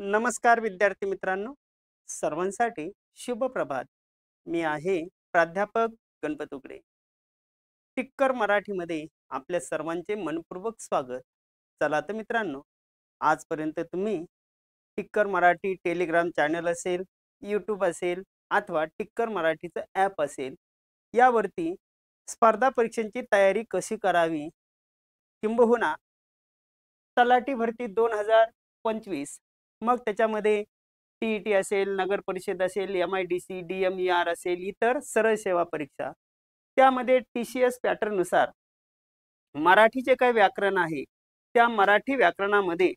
नमस्कार विद्यार्थी मित्रांनो, सर्वांसाठी शुभ प्रभात. मी आहे प्राध्यापक गणपत उगडे. टिक्कर मराठीमध्ये आपल्या सर्वांचे मनपूर्वक स्वागत. चला तर मित्रांनो, आजपर्यंत तुम्ही टिक्कर मराठी टेलिग्राम चॅनल असेल, यूट्यूब असेल अथवा टिक्कर मराठीचं ॲप असेल, यावरती स्पर्धा परीक्षांची तयारी कशी करावी, किंबहुना तलाठी भरती 2025, मग त्याच्यामध्ये टी असेल, नगर परिषद असेल, MIDC, DMER असेल, इतर सरळ सेवा परीक्षा, त्यामध्ये TCS पॅटर्ननुसार मराठीचे काही व्याकरण आहे, त्या मराठी व्याकरणामध्ये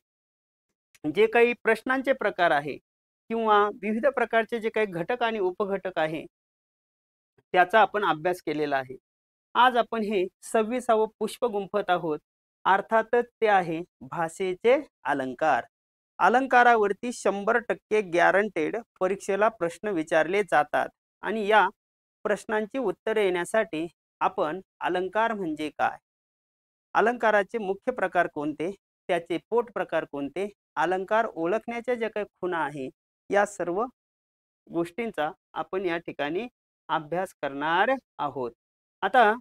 जे काही प्रश्नांचे प्रकार आहे किंवा विविध प्रकारचे जे काही घटक आणि उपघटक आहे, त्याचा आपण अभ्यास केलेला आहे. आज आपण हे 26वे पुष्प गुंफत आहोत. अर्थातच ते आहे भाषेचे अलंकार. अलंकारावरती 100% गॅरंटेड परीक्षेला प्रश्न विचारले जातात आणि या प्रश्नांची उत्तरे येण्यासाठी आपण अलंकार म्हणजे काय, अलंकाराचे मुख्य प्रकार कोणते, त्याचे पोट प्रकार कोणते, अलंकार ओळखण्याच्या ज्या काही खुणा आहे, या सर्व गोष्टींचा आपण या ठिकाणी अभ्यास करणार आहोत. आता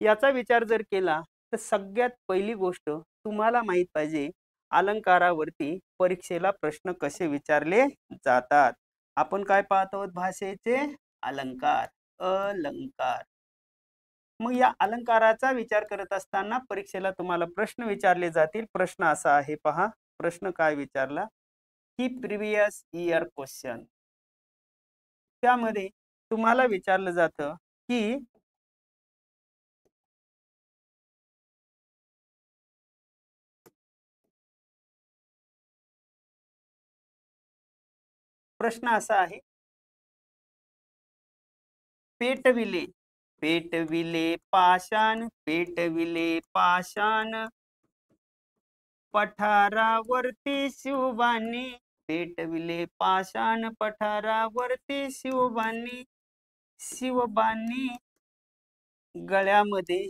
याचा विचार जर केला तर सगळ्यात पहिली गोष्ट तुम्हाला माहित पाहिजे, अलंकारावरती परीक्षेला प्रश्न कसे विचारले जातात. आपण काय पाहत आहोत, भाषेचे अलंकार, अलंकार. मग या अलंकाराचा विचार करत असताना परीक्षेला तुम्हाला प्रश्न विचारले जातील. प्रश्न असा आहे, पहा प्रश्न काय विचारला की प्रिव्हियस इयर क्वेश्चन. त्यामध्ये तुम्हाला विचारलं जातं की प्रश्न असा आहे, पेटविले पेटविले पाषाण, पेटविले पाषाण पठारावरती शिवबानी, पेटविले पाषाण पठारावरती शिवबानी, शिवबानी गळ्यामध्ये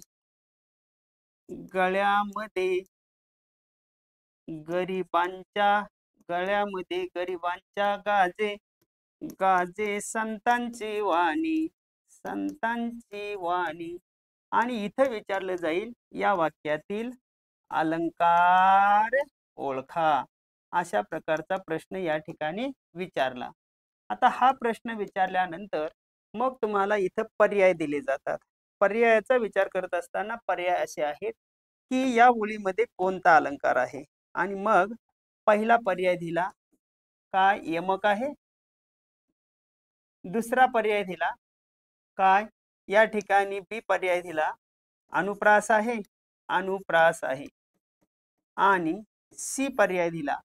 गळ्यामध्ये गरिबांच्या गळ्यामध्ये गरिबांच्या गाजे, गाजे संतांची वाणी, संतांची वाणी. आणि इथं विचारलं जाईल, या वाक्यातील अलंकार ओळखा. अशा प्रकारचा प्रश्न या ठिकाणी विचारला. आता हा प्रश्न विचारल्यानंतर मग तुम्हाला इथं पर्याय दिले जातात. पर्यायाचा विचार करत असताना पर्याय असे आहेत की या ओळीमध्ये कोणता अलंकार आहे, आणि मग पहिला पर्याय दिला काय, यमक आहे. दुसरा पर्याय दिला काय, या ठिकाणी बी पर्याय दिला अनुप्रास आहे, अनुप्रास आहे. आणि सी पर्याय दिला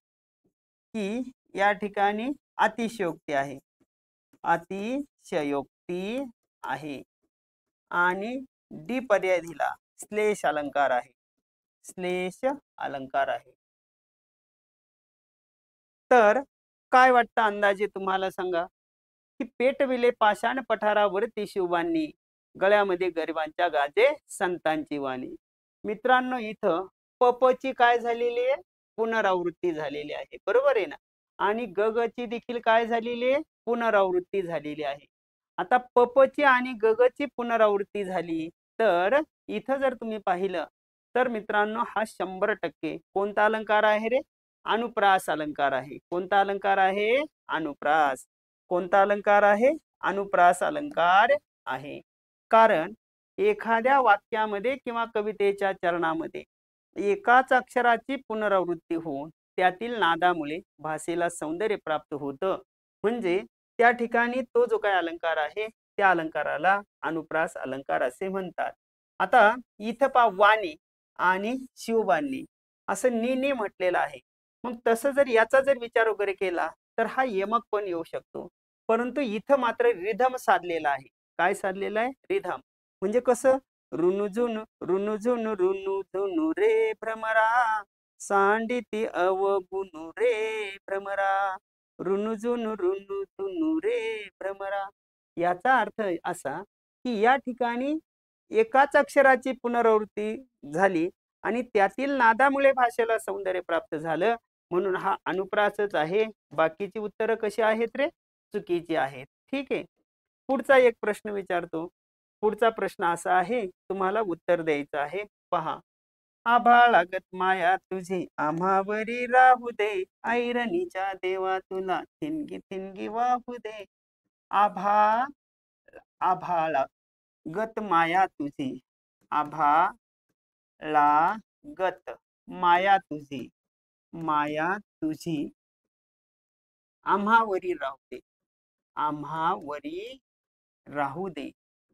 की या ठिकाणी अतिशयोक्ती आहे, अतिशयोक्ती आहे. आणि डी पर्याय दिला श्लेष अलंकार आहे, श्लेष अलंकार आहे. तर काय वाटतं अंदाजे तुम्हाला सांगा की पेटविले पाषाण पठारावरती शिवबांनी, गळ्यामध्ये गरिबांच्या गाजे संतांची वाणी. मित्रांनो, इथं पपची काय झालेली आहे, पुनरावृत्ती झालेली आहे, बरोबर आहे ना. आणि गगची देखील काय झालेली आहे, पुनरावृत्ती झालेली आहे. आता पपची आणि गगची पुनरावृत्ती झाली तर इथं जर तुम्ही पाहिलं तर मित्रांनो, हा 100% कोणता अलंकार आहे रे, अनुप्रास अलंकार आहे. कोणता अलंकार आहे, अनुप्रास. कोणता अलंकार आहे, अनुप्रास अलंकार आहे. कारण एखाद्या वाक्यामध्ये किंवा कवितेच्या चरणामध्ये एकाच अक्षराची पुनरावृत्ती होऊन त्यातील नादामुळे भाषेला सौंदर्य प्राप्त होतं. म्हणजे त्या ठिकाणी तो जो काही अलंकार आहे त्या अलंकाराला अनुप्रास अलंकार असे म्हणतात. आता इथं पा वाणी आणि शिवबांनी असं नी म्हटलेलं आहे. मग तसं जर याचा जर विचार वगैरे केला तर हा यमक पण येऊ शकतो. परंतु इथं मात्र रिधम साधलेला आहे. काय साधलेलं आहे, रिधम. म्हणजे कसं, रुनुझुन रुनुझुन रुनुझुनु रे भ्रमरा, सांडिती अवगुनु रे भ्रमरा, रुनुझुन रुनुझुनु रे भ्रमरा. याचा अर्थ असा की या ठिकाणी एकाच अक्षराची पुनरावृत्ती झाली आणि त्यातील नादामुळे भाषेला सौंदर्य प्राप्त झालं. म्हणून हा अनुप्रासच आहे. बाकीची उत्तरं कशी आहेत रे? चुकीची आहेत. ठीक आहे. पुढचा एक प्रश्न विचारतो. पुढचा प्रश्न असा आहे, तुम्हाला उत्तर द्यायचं आहे. पहा. आभाळागत माया तुझी आम्हावरी राहू दे, ऐरणीच्या देवा तुला थिनगी थिनगी वाहू दे. आभा आभाळागत माया तुझी, आभाळागत माया तुझी, माया तुझी आम्हावरी राहू दे, आम्हावरी राहू दे,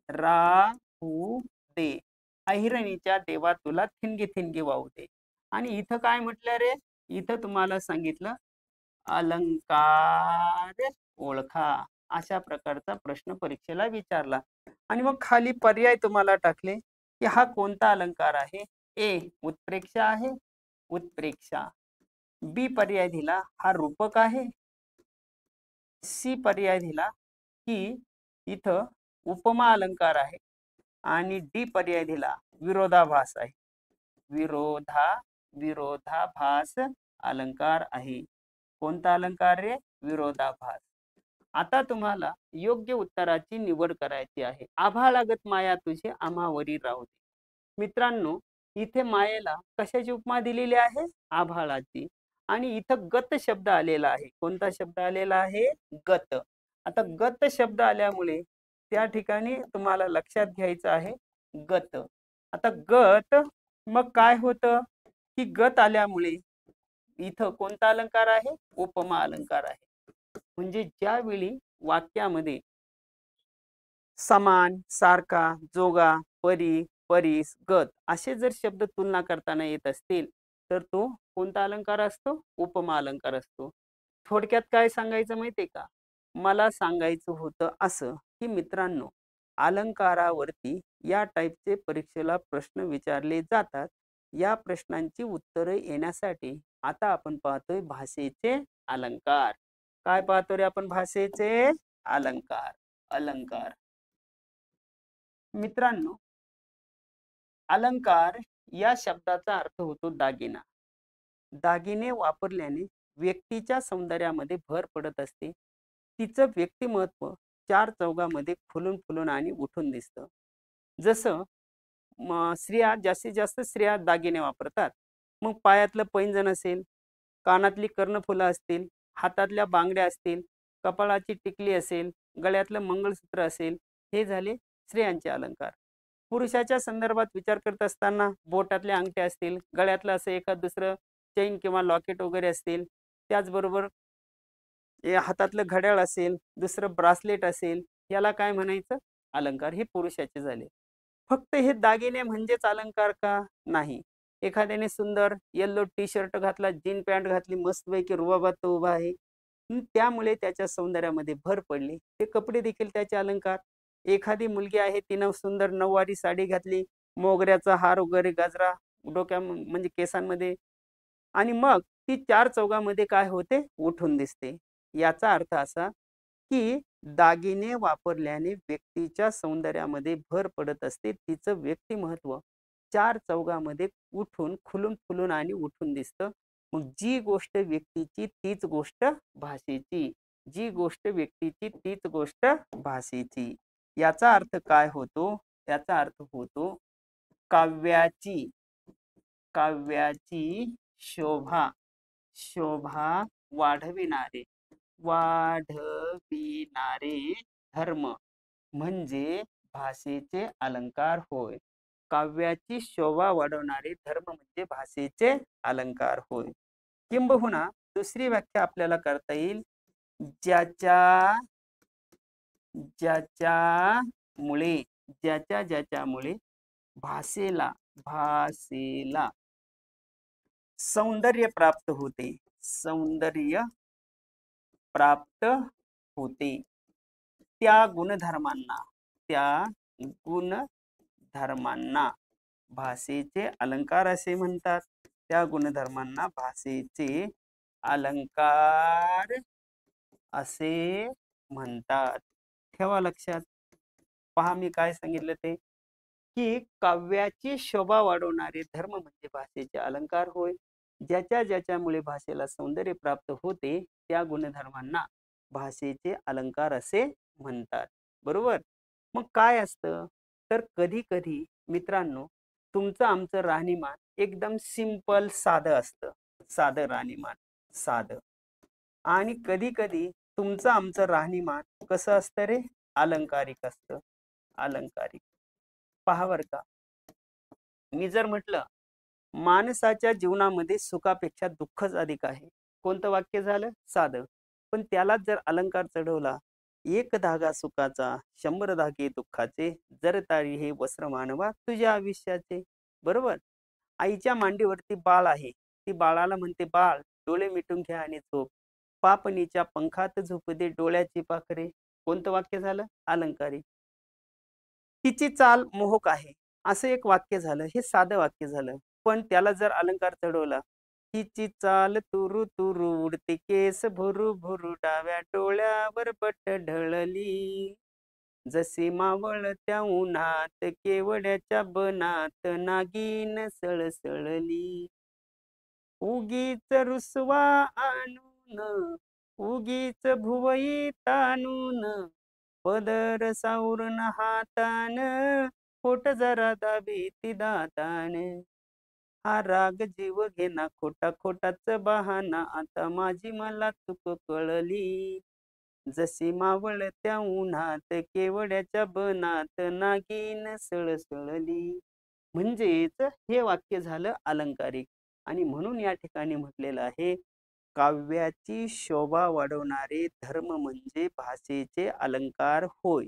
राहू दे. अहिरणीच्या देवा तुला थिनगी थिनगी वाहू दे. आणि इथं काय म्हटलं रे? इथं तुम्हाला सांगितलं अलंकार ओळखा. अशा प्रकारचा प्रश्न परीक्षेला विचारला. आणि मग खाली पर्याय तुम्हाला टाकले की हा कोणता अलंकार आहे? ए उत्प्रेक्षा आहे, उत्प्रेक्षा. बी पर्याय दिला हा रूपक आहे. सी पर्याय दिला की इथं उपमा अलंकार आहे. आणि डी पर्याय दिला विरोधाभास आहे. विरोधाभास अलंकार आहे. कोणता अलंकार रे? विरोधाभास. आता तुम्हाला योग्य उत्तराची निवड करायची आहे. आभाळागत माया तुझे आम्हावरी राहू दे. मित्रांनो, इथे मायेला कशाची उपमा दिलेली आहे? आभाळाची. आणि इथं गत शब्द आलेला आहे. कोणता शब्द आलेला आहे? गत. आता गत शब्द आल्यामुळे त्या ठिकाणी तुम्हाला लक्षात घ्यायचं आहे गत. आता गत मग काय होतं की गत आल्यामुळे इथं कोणता अलंकार आहे? उपमा अलंकार आहे. म्हणजे ज्यावेळी वाक्यामध्ये समान, सारखा, जोगा, परी, परीस, गत असे जर शब्द तुलना करताना येत असतील तर तो कोणता अलंकार असतो? उपमा अलंकार असतो. थोडक्यात काय सांगायचं माहितीये का? मला सांगायचं होतं असं की मित्रांनो, अलंकारावरती या टाईपचे परीक्षेला प्रश्न विचारले जातात. या प्रश्नांची उत्तरे येण्यासाठी आता आपण पाहतोय भाषेचे अलंकार. काय पाहतो रे आपण? भाषेचे अलंकार. अलंकार. मित्रांनो, अलंकार या शब्दाचा अर्थ होतो दागिना. दागिने वापरल्याने व्यक्तीच्या सौंदर्यामध्ये भर पडत असते. तिचं व्यक्तिमत्व चार चौघामध्ये खुलून फुलून आणि उठून दिसतं. जसं स्त्रिया जास्तीत जास्त स्त्रिया दागिने वापरतात. मग पायातलं पैंजण असेल, कानातली कर्णफुलं असतील, हातातल्या बांगड्या असतील, कपाळाची टिकली असेल, गळ्यातलं मंगळसूत्र असेल, हे झाले स्त्रियांचे अलंकार. पुरुषाच्या संदर्भात विचार करत असताना बोटातल्या अंगठ्या असतील, गळ्यातलं असं एखाद दुसरं चेन किंवा लॉकेट वगैरे असतील, त्याचबरोबर हातातलं घड्याळ असेल, दुसरं ब्रासलेट असेल, याला काय म्हणायचं? अलंकार. हे पुरुषाचे झाले. फक्त हे दागिने म्हणजेच अलंकार का? नाही. एखाद्याने सुंदर येल्लो टी शर्ट घातला, जीन पॅन्ट घातली, मस्तपैकी रुबाबात तो उभा आहे, त्यामुळे त्याच्या सौंदर्यामध्ये भर पडली. ते कपडे देखील त्याचे अलंकार. एखादी मुलगी आहे, तिनं सुंदर नऊवारी साडी घातली, मोगऱ्याचा हार वगैरे गजरा डोक्या म्हणजे केसांमध्ये, आणि मग ती चार चौघामध्ये काय होते? उठून दिसते. याचा अर्थ असा की दागिने वापरल्याने व्यक्तीच्या सौंदर्यामध्ये भर पडत असते. तिचं व्यक्तिमत्व चार चौघामध्ये उठून खुलून फुलून आणि उठून दिसतं. मग जी गोष्ट व्यक्तीची तीच गोष्ट भाषेची, जी गोष्ट व्यक्तीची तीच गोष्ट भाषेची. याचा अर्थ काय होतो? याचा अर्थ होतो काव्याची काव्याची शोभा शोभा वाढविणारे धर्म म्हणजे भाषेचे अलंकार होय. काव्याची शोभा वाढवणारे धर्म म्हणजे भाषेचे अलंकार होय. किंबहुना दुसरी व्याख्या आपल्याला करता येईल, ज्याच्या ज्याच्यामुळे ज्याच्यामुळे भाषेला सौंदर्य प्राप्त होते. सौंदर्य प्राप्त होते. त्या गुणधर्मांना भाषेचे अलंकार असे म्हणतात. त्या गुणधर्मांना भाषेचे अलंकार असे म्हणतात. ठेवा लक्षात. पहा मी काय सांगितलं ते, की काव्याची शोभा वाढवणारे धर्म म्हणजे भाषेचे अलंकार होय. ज्याच्या ज्याच्यामुळे भाषेला सौंदर्य प्राप्त होते त्या गुणधर्मांना भाषेचे अलंकार असे म्हणतात. बरोबर. मग काय असतं, तर कधी कधी मित्रांनो, तुमचं आमचं राहणीमान एकदम सिंपल साधं असतं. साधं राहणीमान, साधं. आणि कधी कधी तुमचं आमचं राहणीमान कसं असतं रे, अलंकारिक असतं. अलंकारिक. पहा बर का, मी जर म्हटलं माणसाच्या जीवनामध्ये सुखापेक्षा दुःखच अधिक आहे, कोणतं वाक्य झालं, साधं. पण त्यालाच जर अलंकार चढवला, एक धागा सुखाचा 100 धागे दुःखाचे, जर तारी हे वस्त्र मानवा तुझ्या आयुष्याचे. बरोबर. आईच्या मांडीवरती बाळ आहे, ती बाळाला म्हणते, बाळ डोळे मिटून घ्या आणि झोप, पापणीच्या पंखात झोपू दे डोळ्याची पाखरे. कोणतं वाक्य झालं, अलंकारिक. तिची चाल मोहक आहे, असं एक वाक्य झालं, हे साधं वाक्य झालं. पण त्याला जर अलंकार चढवला, तिची चाल तुरु तुरु उडते केस भुरू भुरू डाव्या डोळ्यावर बट ढळली, जशी मावळत्या उन्हात केवड्याच्या बनात नागिन सळसळली, उगीच रुसवा आणून उगीच भुवई ताणून, पदर सावरून हातान पोट जरा दाबी ती दातान, हा राग जीव घेना खोटा खोटाच बहाना, आता माझी मला चूक कळली, जशी मावळत्या उन्हात केवड्याच्या बनात नागिन सळसळली. म्हणजेच हे वाक्य झालं अलंकारिक. आणि म्हणून या ठिकाणी म्हटलेलं आहे, काव्याची शोभा वाढवणारे धर्म म्हणजे भाषेचे अलंकार होय.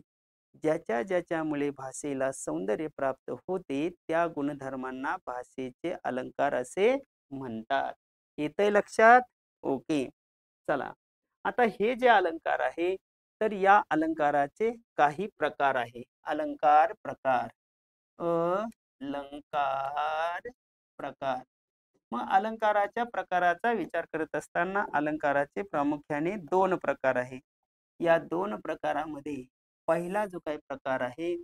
ज्याच्या ज्याच्यामुळे भाषेला सौंदर्य प्राप्त होते त्या गुणधर्मांना भाषेचे अलंकार असे म्हणतात. येतंय लक्षात? ओके. चला, आता हे जे अलंकार आहे, तर या अलंकाराचे काही प्रकार आहे. अलंकार प्रकार, अलंकार प्रकार. मग अलंकाराच्या प्रकाराचा विचार करत असताना अलंकाराचे प्रामुख्याने 2 प्रकार आहे. या 2 प्रकारामध्ये पहिला जो काही प्रकार आहे,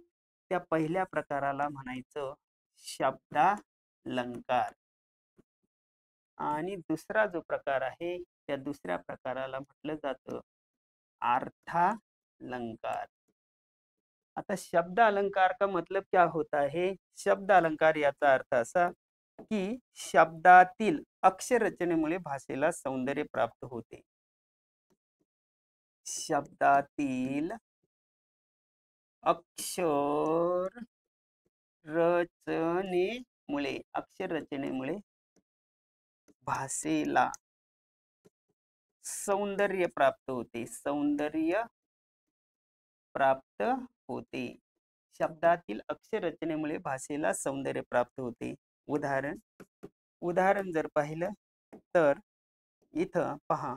त्या पहिल्या प्रकाराला म्हणायचं शब्दालंकार. आणि दुसरा जो प्रकार आहे, त्या दुसऱ्या प्रकाराला म्हटलं जातं अर्थालंकार. आता शब्द अलंकार का मतलब क्या होता है? शब्द अलंकार याचा अर्थ असा की शब्दातील अक्षर रचनेमुळे भाषेला सौंदर्य प्राप्त होते. शब्दातील अक्षर रचनेमुळे, अक्षर रचनेमुळे भाषेला सौंदर्य प्राप्त होते. सौंदर्य प्राप्त होते. शब्दातील अक्षर रचनेमुळे भाषेला सौंदर्य प्राप्त होते. उदाहरण, उदाहरण जर पाहिलं तर इथं पहा,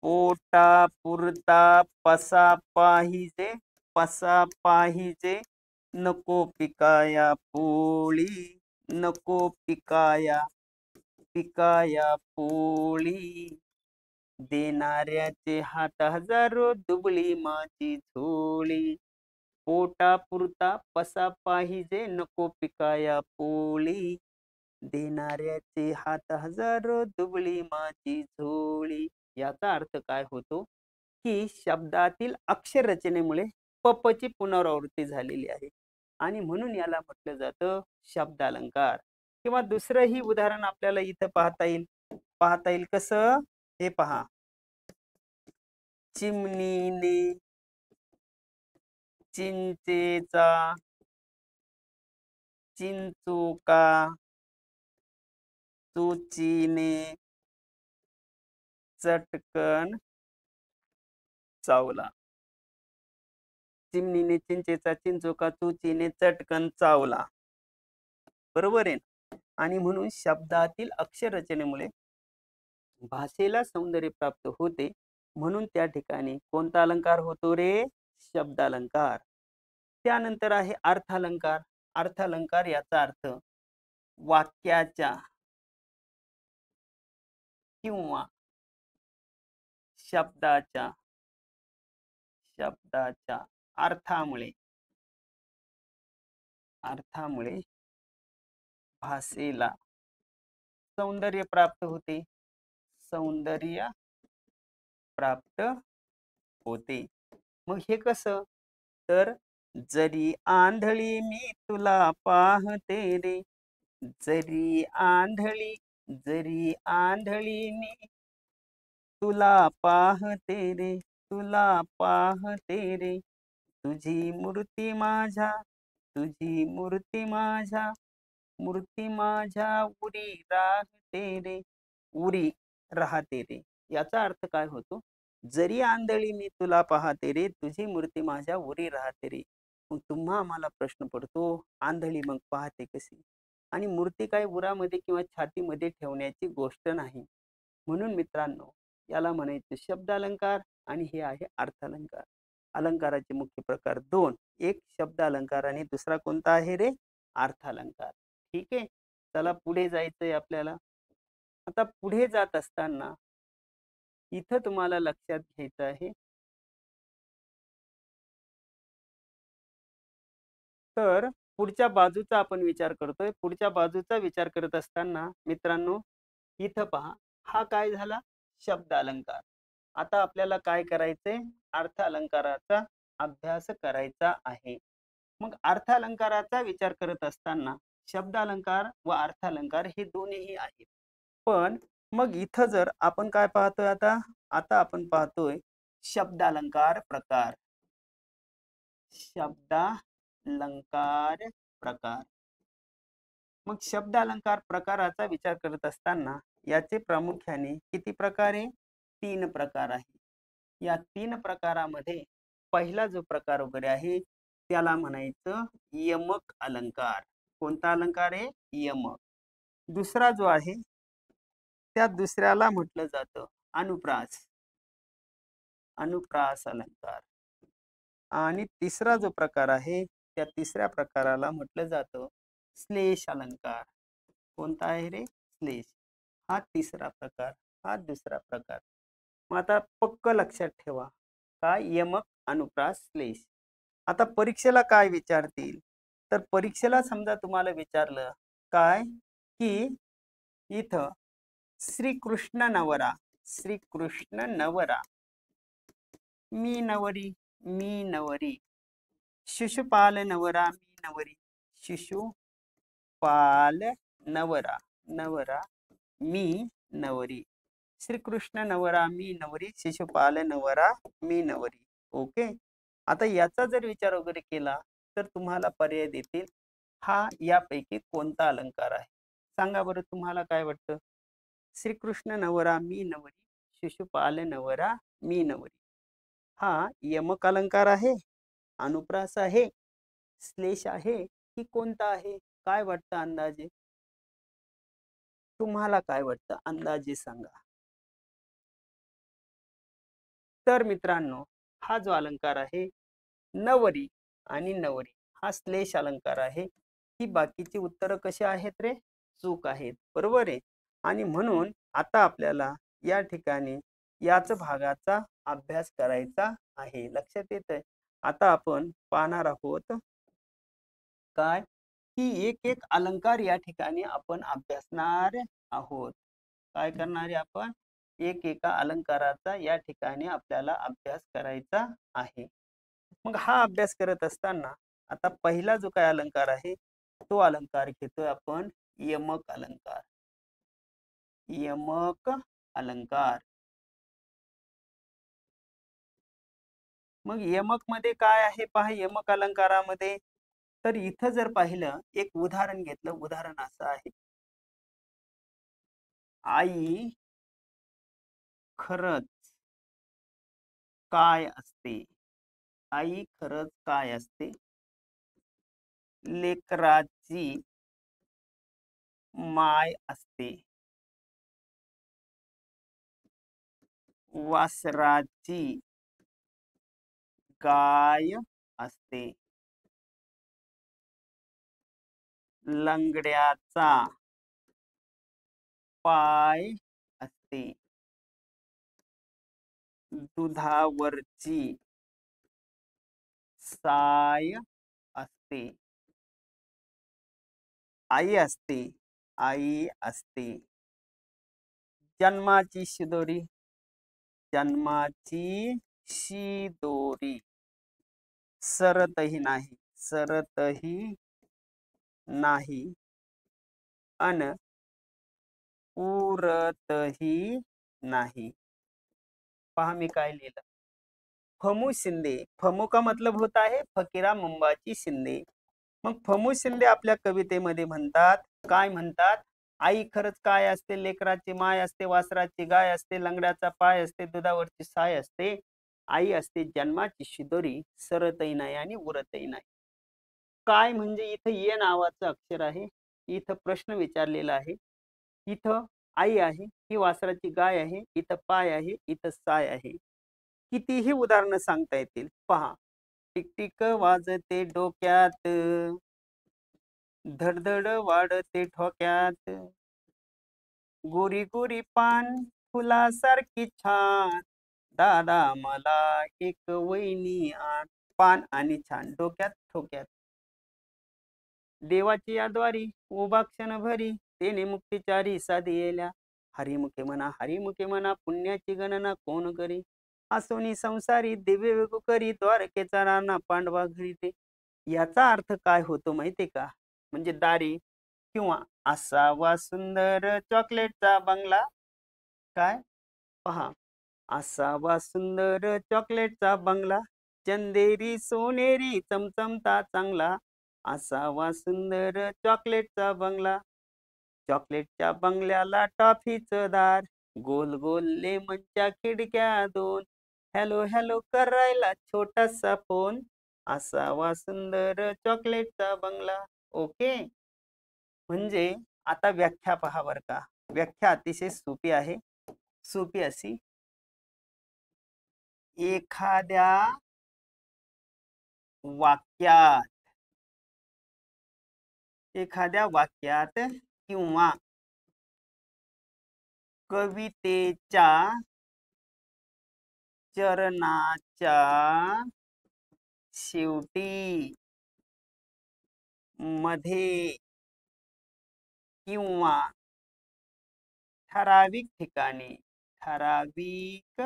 पोटा पुरता पसा पाहिजे, पसा पाहिजे, नको पिकाया पोळी, नको पिकाया, पिकाया पोळी, देणाऱ्याचे हात हजारो दुबळी माझी झोळी. पोटा पुरता पसा पाहिजे, नको पिकाया पोळी, देणाऱ्याचे हात हजारो दुबळी माझी झोळी. याचा अर्थ काय होतो, की शब्दातील अक्षर रचनेमुळे पपची पुनरावृत्ती झालेली आहे आणि म्हणून याला म्हटलं जातं शब्दालंकार. किंवा दुसरंही उदाहरण आपल्याला इथं पाहता येईल कसं, हे पहा, चिमणीने चिंचेचा चिंचोका चुचीने चटकन चावला. चिमणीने चिंचेचा चिंचोका चुचीने चटकन चावला. बरोबर आहे. आणि म्हणून शब्दातील अक्षर रचनेमुळे भाषेला सौंदर्य प्राप्त होते. म्हणून त्या ठिकाणी कोणता अलंकार होतो रे, शब्दालंकार. त्यानंतर आहे अर्थालंकार. अर्थालंकार याचा अर्थ वाक्याच्या किंवा शब्दाच्या अर्थामुळे भाषेला सौंदर्य प्राप्त होते, सौंदर्य प्राप्त होते. मग हे कसं? तर जरी आंधळी मी तुला पाहते रे, जरी आंधळी, जरी आंधळी मी तुला पाहते रे, तुला पाहते रे, तुझी मूर्ती माझ्या, तुझी मूर्ती माझ्या, मूर्ती माझ्या उरी राहते रे, उरी राहते रे. याचा अर्थ काय होतो? जरी आंधळी मी तुला पाहते रे, तुझी मूर्ती माझ्या उरी राहते रे. मग तुम्हा आम्हाला प्रश्न पडतो, आंधळी मग पाहते कशी? आणि मूर्ती काय उरामध्ये किंवा छातीमध्ये ठेवण्याची गोष्ट नाही. म्हणून मित्रांनो, याला म्हणायचं शब्द अलंकार आणि हे आहे अर्थालंकार. अलंकाराचे मुख्य प्रकार दोन, एक शब्द अलंकार आणि दुसरा कोणता आहे रे? अर्थालंकार. ठीक आहे, चला पुढे जायचंय आपल्याला. आता पुढे जात असताना इथं तुम्हाला लक्षात घ्यायचं आहे, तर पुढच्या बाजूचा आपण विचार करतोय. पुढच्या बाजूचा विचार करत असताना मित्रांनो, इथं पहा, हा काय झाला? शब्द अलंकार. आता आपल्याला काय करायचंय? अर्थ अलंकाराचा अभ्यास करायचा आहे. मग अर्थ अलंकाराचा विचार करत असताना शब्द अलंकार व अर्थ अलंकार हे दोन्हीही आहेत. पण मग इथं जर आपण काय पाहतोय आता? आता आपण पाहतोय शब्दालंकार प्रकार. शब्दालंकार प्रकार. मग शब्द अलंकार प्रकाराचा विचार करत असताना याचे प्रामुख्याने किती प्रकार आहे? 3 प्रकार आहे. या 3 प्रकारामध्ये पहिला जो प्रकार वगैरे आहे त्याला म्हणायचं यमक अलंकार. कोणता अलंकार आहे? यमक. दुसरा जो आहे त्या दुसऱ्याला म्हटलं जातं अनुप्रास, अनुप्रास अलंकार. आणि तिसरा जो प्रकार आहे त्या तिसऱ्या प्रकाराला म्हटलं जातं श्लेष अलंकार. कोणता आहे रे? श्लेष. हा तिसरा प्रकार, हा दुसरा प्रकार. मग आता पक्क लक्षात ठेवा, काय? यमक, अनुप्रास, श्लेष. आता परीक्षेला काय विचारतील? तर परीक्षेला समजा तुम्हाला विचारलं काय, की इथं श्रीकृष्ण नवरा, श्रीकृष्ण नवरा, मी नवरी, मी नवरी, शिशुपाल नवरा, मी नवरी, शिशुपाल नवरा, नवरा, मी नवरी. श्रीकृष्ण नवरा, मी नवरी, शिशुपाल नवरा, मी नवरी. ओके. आता याचा जर विचार वगैरे केला तर तुम्हाला पर्याय देतील, हा यापैकी कोणता अलंकार आहे? सांगा बरं, तुम्हाला काय वाटतं? श्रीकृष्ण नवरा, मी नवरी, शिशुपाल नवरा, मी नवरी. हा यमक अलंकार आहे, अनुप्रास आहे, श्लेष आहे, की कोणता आहे? काय वाटतं अंदाजे? तुम्हाला काय वाटतं? अंदाजे सांगा. तर मित्रांनो, हा जो अलंकार आहे नवरी आणि नवरी, हा श्लेष अलंकार आहे. ही बाकीची उत्तरं कशी आहेत रे? चूक आहेत. बरोबर आहे. आणि म्हणून आता आपल्याला या ठिकाणी याच भागाचा अभ्यास करायचा आहे. लक्षात येतंय? आता आपण पाहणार आहोत काय, की एक एक अलंकार या ठिकाणी आपण अभ्यासणार आहोत. काय करणार आहे आपण? एक एका अलंकाराचा या ठिकाणी आपल्याला अभ्यास करायचा आहे. मग हा अभ्यास करत असताना आता पहिला जो काय अलंकार आहे तो अलंकार घेतोय आपण यमक अलंकार. यमक अलंकार. मग यमक मध्ये काय आहे पहा, यमक अलंकारामध्ये. तर इथं जर पाहिलं, एक उदाहरण घेतलं, उदाहरण असं आहे, आई खरंच काय असते? आई खरंच काय असते? लेकराची माय असते, वासराची गाय असते, लंगड्याचा पाय असते, दुधावरची साय असते. आई असते, आई असते. जन्माची शिदोरी, जन्माची शिदोरी, सरतही नाही, सरतही नाही, अन उरतही नाही. पहा मी काय लिहिलं. फमू शिंदे, फमू का मतलब होता है फकीरा मुंबाची शिंदे. मग फमू शिंदे आपल्या कवितेमध्ये म्हणतात, काय म्हणतात? आई खरंच काय असते, लेकराची माय असते, वासराची गाय असते, लंगड्याचा पाय असते, दुधावरची साय असते, आई असते जन्माची शिदोरी, सरतही नाही आणि उरतही नाही. काय म्हणजे इथं ये नावाचं अक्षर आहे, इथं प्रश्न विचारलेला आहे. इथं आई आहे, ही वासराची गाय आहे, इथं पाय आहे, इथं साय आहे. कितीही उदाहरणं सांगता येतील. पहा, टिकटिक वाजते डोक्यात, धडधड वाढते ठोक्यात, गोरी गोरी पान फुलासारखी छान, दादा मला एक वहिनी आण. पान आणि छान, डोक्यात ठोक्यात. देवाची याद्वारी उभा क्षणभरी, तेने मुक्तीचारी साधी येल्या. हरिमुखे म्हणा पुण्याची गणना कोण करी, असोनी संसारी दिव्य वेगू करी, द्वारकेचा राणा पांडवा घरी ते. याचा अर्थ काय होतो माहितीये का? म्हणजे दारी किंवा असावा सुंदर चॉकलेटचा बंगला. काय? पहा, असावा सुंदर चॉकलेटचा बंगला, चंदेरी सोनेरी चमचमता चांगला, असावा सुंदर चॉकलेटचा बंगला. चॉकलेटच्या बंगल्याला टॉफीचं दार, गोल गोल लेमनच्या खिडक्या दोन, हॅलो हॅलो करायला छोटासा फोन, असावा सुंदर चॉकलेटचा बंगला. ओके. म्हणजे आता व्याख्या पहा बर का. व्याख्या अतिशय सोपी आहे. सोपी अशी, एखाद्या वाक्यात, एखाद्या वाक्यात किंवा कवितेच्या चरणाच्या शेवटी, मध्ये किंवा ठराविक ठिकाणी, ठराविक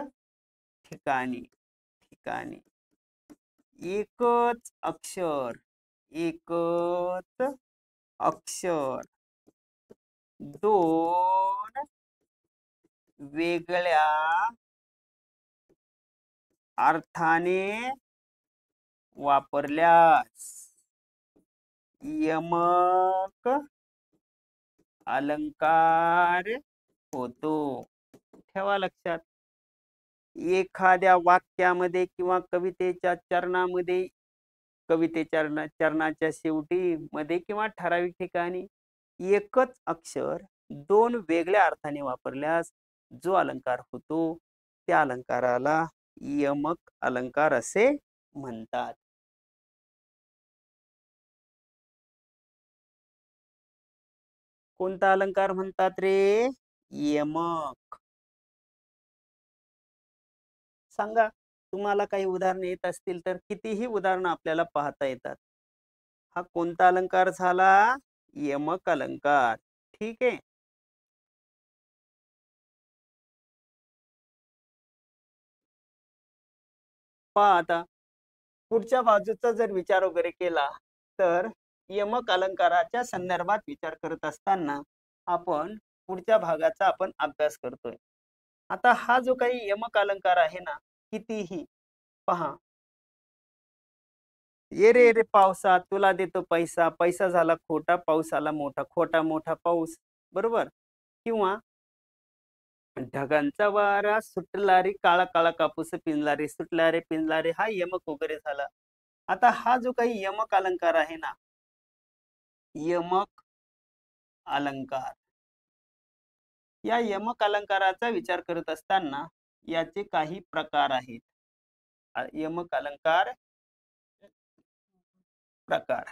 ठिकाणी, ठिकाणी एकच अक्षर, एकच अक्षर दोन वेगळ्या अर्थाने वापरल्यास यमक अलंकार होतो. ठेवा लक्षात. एखाद्या वाक्यामध्ये किंवा कवितेच्या चरणामध्ये, चरणाच्या शेवटी, मध्ये किंवा ठराविक ठिकाणी एकच अक्षर दोन वेगळ्या अर्थाने वापरल्यास जो अलंकार होतो त्या अलंकाराला यमक अलंकार असे म्हणतात. कोणता अलंकार म्हणतात रे? यमक. सांगा, तुम्हाला काही उदाहरण येत असतील तर. कितीही उदाहरणं आपल्याला पाहता येतात. हा कोणता अलंकार झाला? यमक अलंकार. ठीक आहे. पहा आता पुढच्या बाजूचा जर विचार वगैरे केला तर यमक अलंकाराच्या संदर्भात विचार करत असताना आपण पुढच्या भागाचा आपण अभ्यास करतोय. आता हा जो काही यमक अलंकार आहे ना, कितीही पहा, ये रे रे पावसा तुला देतो पैसा, पैसा झाला खोटा, पाऊस आला मोठा, खोटा मोठा पाऊस. बरोबर. किंवा ढगांचा वारा सुटला रे, काळा काळा कापूस पिंजला रे, सुटला रे पिंजला रे, हा यमक वगैरे झाला. आता हा जो काही यमक अलंकार आहे ना, यमक अलंकार, या यमक अलंकाराचा विचार करत असताना याचे काही प्रकार आहेत. यमक अलंकार प्रकार.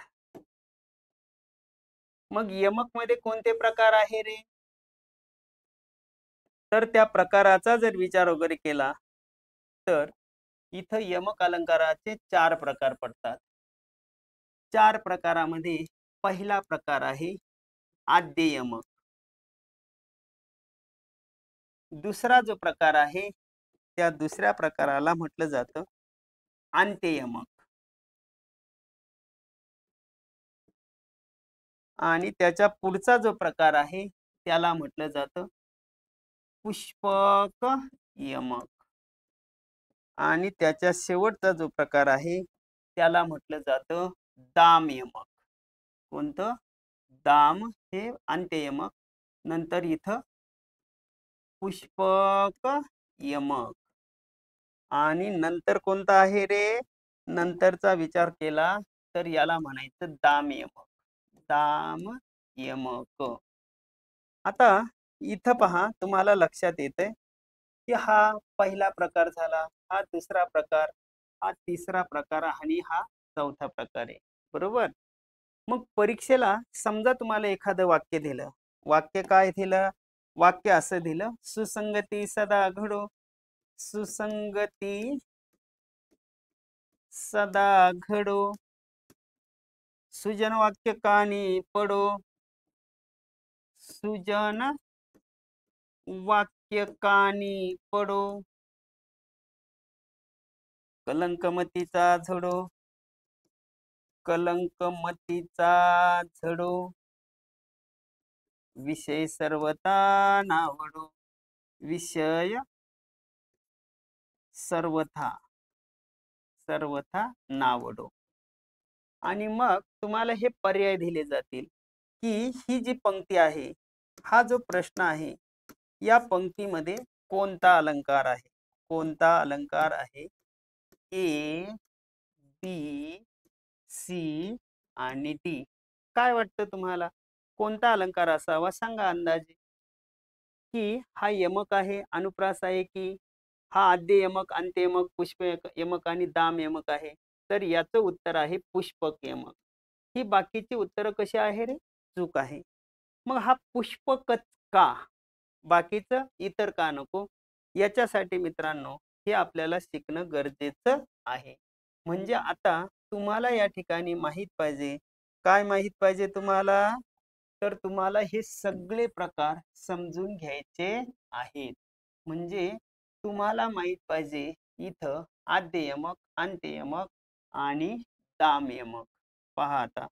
मग यमक मध्ये कोणते प्रकार आहे रे? तर त्या प्रकाराचा जर विचार वगैरे केला तर इथं यमक अलंकाराचे 4 प्रकार पडतात. 4 प्रकारामध्ये पहिला प्रकार आहे आद्य यमक. दुसरा जो प्रकार आहे त्या दुसऱ्या प्रकाराला म्हटलं जातं अंत्ययमक. आणि त्याच्या पुढचा जो प्रकार आहे त्याला म्हटलं जातं पुष्पक यमक. आणि त्याच्या शेवटचा जो प्रकार आहे त्याला म्हटलं जातं दाम यमक. कोणतं? दाम हे अंत्ययमक. नंतर इथं पुष्पक यमक. आणि नंतर कोणता आहे रे? नंतरचा विचार केला तर याला म्हणायचं दाम यमक. दाम यमक. आता इथं पहा, तुम्हाला लक्षात येतंय की हा पहिला प्रकार झाला, हा दुसरा प्रकार, हा तिसरा प्रकार आणि हा चौथा प्रकार आहे. बरोबर? मग परीक्षेला समजा तुम्हाला एखादं वाक्य दिलं. वाक्य काय दिलं? वाक्य असं दिलं, सुसंगती सदा घडो. सुसंगती सदा घडो. सुजन वाक्य कानी पडो. सुजन वाक्य कानी पडो. कलंकमतीचा झडो. कलंकमतीचा झडो. विषय सर्वथा नावडो. विषय सर्वथा सर्वथा नावडो. आणि मग तुम्हाला हे पर्याय दिले जातील की ही जी पंक्ती आहे, हा जो प्रश्न आहे, या पंक्तीमध्ये कोणता अलंकार आहे? कोणता अलंकार आहे? ए, बी, सी आणि डी. काय वाटतं तुम्हाला? कोणता अलंकार असावा? सांगा अंदाजे. की हा यमक आहे, अनुप्रास आहे, की हा आद्य यमक, अंत्य यमक, पुष्प यमक आणि दाम यमक आहे? तर याचं उत्तर आहे पुष्पक यमक. ही बाकीची उत्तरं कशी आहे रे? चूक आहे. मग हा पुष्पकच का? बाकीचं इतर का नको? याच्यासाठी मित्रांनो हे आपल्याला शिकणं गरजेचं आहे. म्हणजे आता तुम्हाला या ठिकाणी माहित पाहिजे. काय माहित पाहिजे तुम्हाला? तर तुम्हाला हे सगळे प्रकार समजून घ्यायचे आहेत. म्हणजे तुम्हाला माहित पाहिजे इथं आद्य यमक, अंत्य यमक आणि दाम यमक. पहा आता,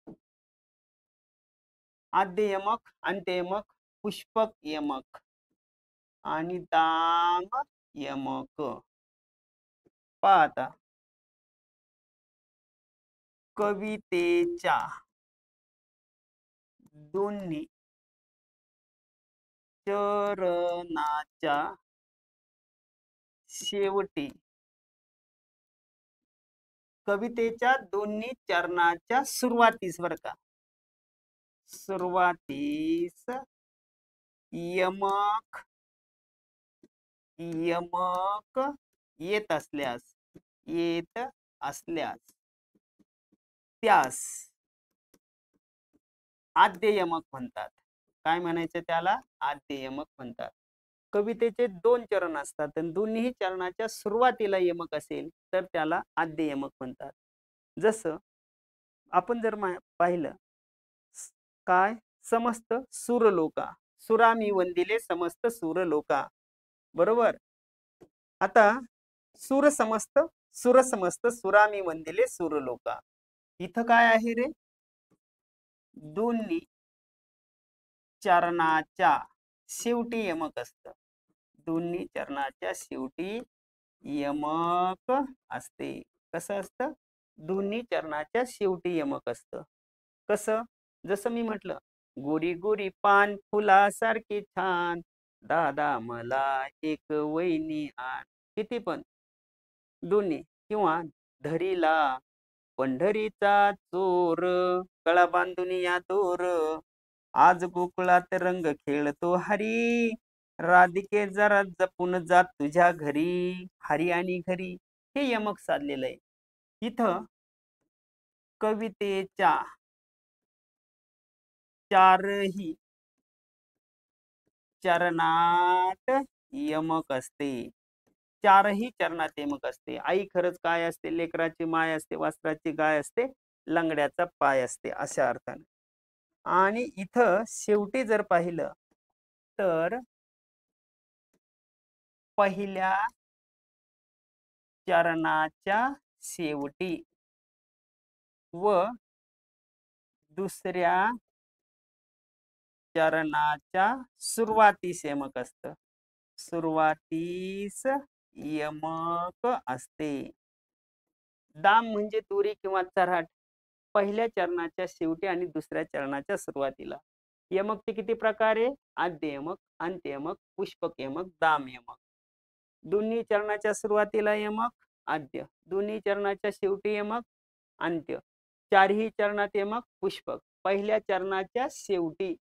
आद्य यमक, अंत्य यमक, पुष्पक यमक आणि दाम यमक. पहा आता, कवितेच्या दोन्ही चरणाच्या शेवटी, कवितेच्या दोन्ही चरणाच्या सुरुवातीस बर का, सुरुवातीस यमक यमक येत असल्यास, येत असल्यास त्यास आद्य यमक म्हणतात. काय म्हणायचं त्याला? आद्य यमक म्हणतात. कवितेचे दोन चरण असतात आणि दोन्ही चरणाच्या सुरुवातीला यमक असेल तर त्याला आद्य यमक म्हणतात. जसं आपण जर पाहिलं, काय? समस्त सुरलोका, सुरामी वंदिले समस्त सुरलोका. बरोबर? आता सुर समस्त सुरामी वंदिले सुरलोका. इथं काय आहे रे? दोन्ही चरणाच्या शेवटी यमक असतं. दोन्ही चरणाच्या शेवटी यमक असते. कसं असतं? दोन्ही चरणाच्या शेवटी यमक असतं. कसं? जसं मी म्हटलं, गोरी गोरी पान फुलासारखे छान, दादा मला एक वैनी आण. किती पण दोन्ही. किंवा धरीला पंढरीचा चोर, कळा बांधून या दोर, आज गोकुळात रंग खेळतो हरी, राधिके जरा जपून जात तुझ्या घरी. हरी आणि घरी हे यमक साधलेलं आहे. इथं कवितेच्या चारही चरणात यमक असते. चारही चरणात यमक असते. आई खरंच काय असते? लेकराची माय असते, वासराची गाय असते, लंगड्याचा पाय असते, अशा अर्थाने. आणि इथं शेवटी जर पाहिलं तर पहिल्या चरणाच्या शेवटी व दुसऱ्या चरणाच्या सुरुवातीस यमक असतं. सुरुवातीस यमक असते. दाम म्हणजे दोरी किंवा चऱ्हाट. पहिल्या चरणाच्या शेवटी आणि दुसऱ्या चरणाच्या सुरुवातीला. यमकचे किती प्रकार आहे? आद्य यमक, अंत्य यमक, पुष्पक यमक, दाम यमक. दोन्ही चरणाच्या सुरुवातीला यमक आद्य, दोन्ही चरणाच्या शेवटी यमक अंत्य, चारही चरणात यमक पुष्पक. पहिल्या चरणाच्या शेवटी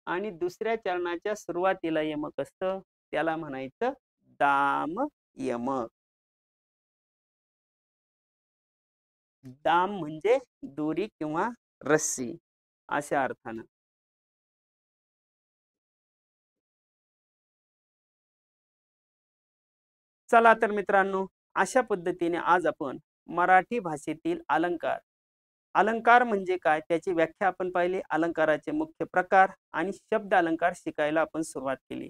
आणि दुसऱ्या चरणाच्या सुरुवातीला यमक असतं, त्याला म्हणायचं दाम यमक. दाम म्हणजे दोरी किंवा रस्सी अशा अर्थानं. चला तर मित्रांनो, अशा पद्धतीने आज आपण मराठी भाषेतील अलंकार, अलंकार म्हणजे काय त्याची व्याख्या आपण पाहिली, अलंकाराचे मुख्य प्रकार आणि शब्द अलंकार शिकायला आपण सुरुवात केली.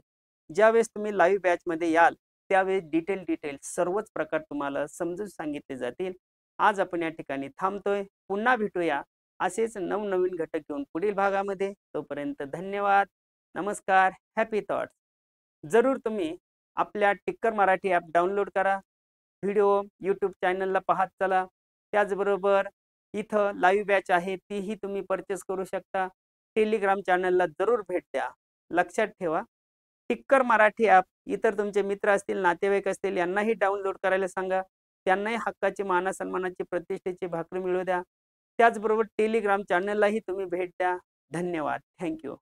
ज्यावेळेस तुम्ही लाईव्ह बॅच मध्ये याल त्यावेळेस डिटेल सर्वच प्रकार तुम्हाला समजून सांगितले जातील. आज आपण या ठिकाणी थांबतोय. पुन्हा भेटूया असेच नवनवीन घटक घेऊन पुढील भागामध्ये. तोपर्यंत धन्यवाद, नमस्कार, हॅपी थॉट्स. जरूर तुम्ही आपल्या टिक्कर मराठी ॲप डाउनलोड करा. व्हिडिओ यूट्यूब चॅनलला पाहत चला. त्याचबरोबर इथं लाईव्ह बॅच आहे तीही तुम्ही परचेस करू शकता. टेलिग्राम चॅनलला जरूर भेट द्या. लक्षात ठेवा, टिक्कर मराठी ॲप इतर तुमचे मित्र असतील, नातेवाईक असतील यांनाही डाउनलोड करायला सांगा. त्यांनाही हक्काची, मानसन्मानाची, प्रतिष्ठेची भाकरी मिळू द्या. त्याचबरोबर टेलिग्राम चॅनललाही तुम्ही भेट द्या. धन्यवाद. थँक्यू.